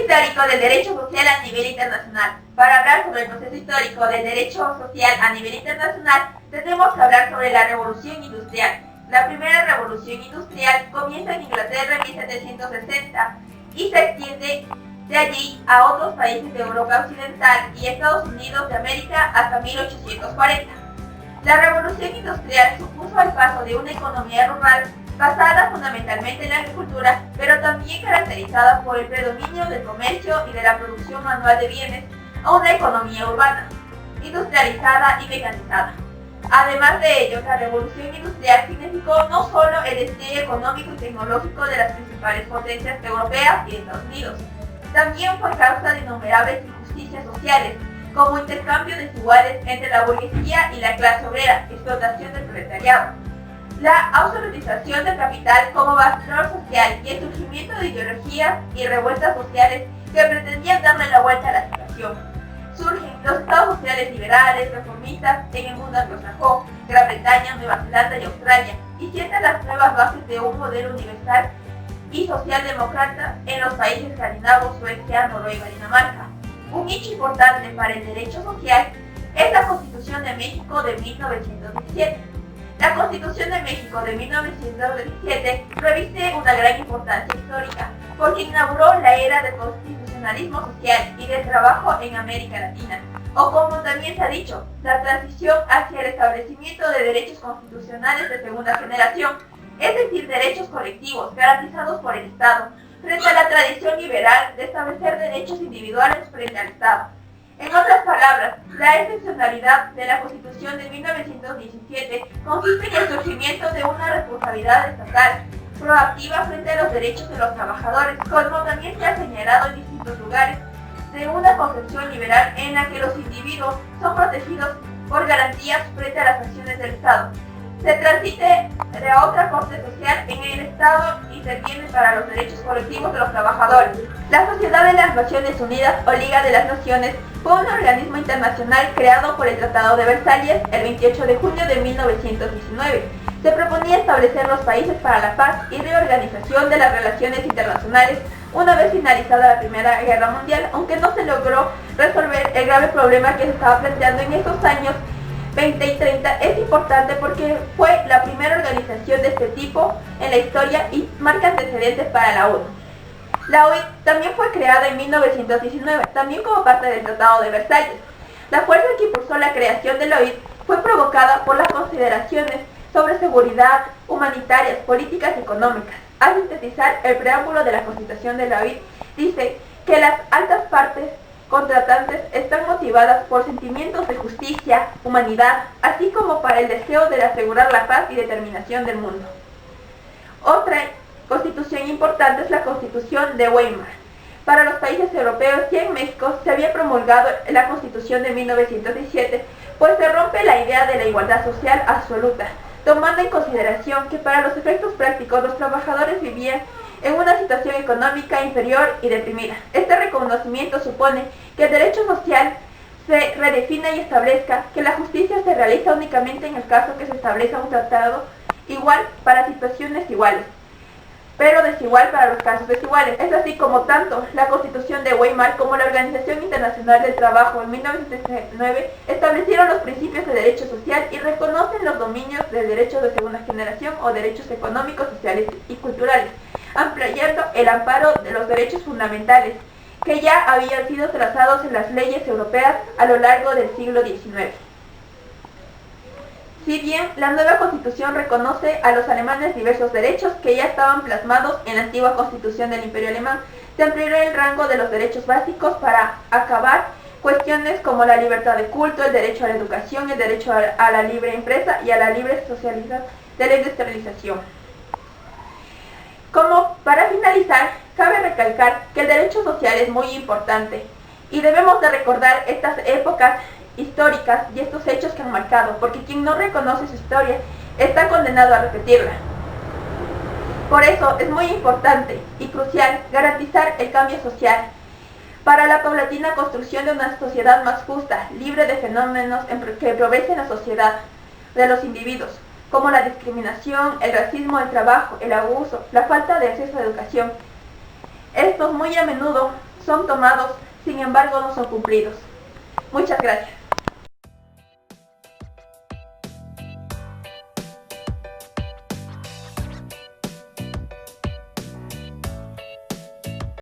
histórico del derecho social a nivel internacional. Para hablar sobre el proceso histórico del derecho social a nivel internacional, tenemos que hablar sobre la Revolución Industrial. La primera revolución industrial comienza en Inglaterra en 1760 y se extiende de allí a otros países de Europa Occidental y Estados Unidos de América hasta 1840. La revolución industrial supuso el paso de una economía rural basada fundamentalmente en la agricultura, pero también caracterizada por el predominio del comercio y de la producción manual de bienes, a una economía urbana, industrializada y mecanizada. Además de ello, la revolución industrial significó no solo el despliegue económico y tecnológico de las principales potencias europeas y de Estados Unidos, también fue causa de innumerables injusticias sociales, como intercambios desiguales entre la burguesía y la clase obrera, explotación del proletariado, la absolutización del capital como valor social y el surgimiento de ideologías y revueltas sociales que pretendían darle la vuelta a la situación. Surgen los estados sociales liberales, reformistas en el mundo anglosajón, Gran Bretaña, Nueva Zelanda y Australia, y sientan las nuevas bases de un modelo universal y socialdemócrata en los países escandinavos, Suecia, Noruega y Dinamarca. Un hecho importante para el derecho social es la Constitución de México de 1917. La Constitución de México de 1917 reviste una gran importancia histórica porque inauguró la era del constitucionalismo social y del trabajo en América Latina, o como también se ha dicho, la transición hacia el establecimiento de derechos constitucionales de segunda generación, es decir, derechos colectivos garantizados por el Estado, frente a la tradición liberal de establecer derechos individuales frente al Estado. En otras palabras, la excepcionalidad de la Constitución de 1917 consiste en el surgimiento de una responsabilidad estatal proactiva frente a los derechos de los trabajadores, como también se ha señalado en distintos lugares, de una concepción liberal en la que los individuos son protegidos por garantías frente a las acciones del Estado. Se transite de otra corte social en el Estado interviene para los derechos colectivos de los trabajadores. La Sociedad de las Naciones Unidas o Liga de las Naciones fue un organismo internacional creado por el Tratado de Versalles el 28 de junio de 1919. Se proponía establecer los países para la paz y reorganización de las relaciones internacionales una vez finalizada la Primera Guerra Mundial, aunque no se logró resolver el grave problema que se estaba planteando en esos años 20 y 30. Es importante porque fue la primera organización de este tipo en la historia y marca antecedentes para la ONU. La OIT también fue creada en 1919, también como parte del Tratado de Versalles. La fuerza que impulsó la creación de la OIT fue provocada por las consideraciones sobre seguridad, humanitarias, políticas y económicas. Al sintetizar el preámbulo de la Constitución de la OIT, dice que las altas partes contratantes están motivadas por sentimientos de justicia, humanidad, así como para el deseo de asegurar la paz y determinación del mundo. Otra constitución importante es la Constitución de Weimar. Para los países europeos y en México se había promulgado la Constitución de 1917, pues se rompe la idea de la igualdad social absoluta, tomando en consideración que para los efectos prácticos los trabajadores vivían en una situación económica inferior y deprimida. Este reconocimiento supone que el derecho social se redefina y establezca que la justicia se realiza únicamente en el caso que se establezca un tratado igual para situaciones iguales, pero desigual para los casos desiguales. Es así como tanto la Constitución de Weimar como la Organización Internacional del Trabajo en 1969 establecieron los principios de derecho social y reconocen los dominios del derecho de segunda generación o derechos económicos, sociales y culturales, ampliando el amparo de los derechos fundamentales que ya habían sido trazados en las leyes europeas a lo largo del siglo XIX. Si bien la nueva Constitución reconoce a los alemanes diversos derechos que ya estaban plasmados en la antigua Constitución del Imperio Alemán, se amplió el rango de los derechos básicos para acabar cuestiones como la libertad de culto, el derecho a la educación, el derecho a la libre empresa y a la libre socialización de la industrialización. Como para finalizar, cabe recalcar que el derecho social es muy importante y debemos de recordar estas épocas históricas y estos hechos que han marcado, porque quien no reconoce su historia está condenado a repetirla. Por eso es muy importante y crucial garantizar el cambio social para la paulatina construcción de una sociedad más justa, libre de fenómenos que empobrecen la sociedad de los individuos, como la discriminación, el racismo, el trabajo, el abuso, la falta de acceso a educación. Estos muy a menudo son tomados, sin embargo no son cumplidos. Muchas gracias.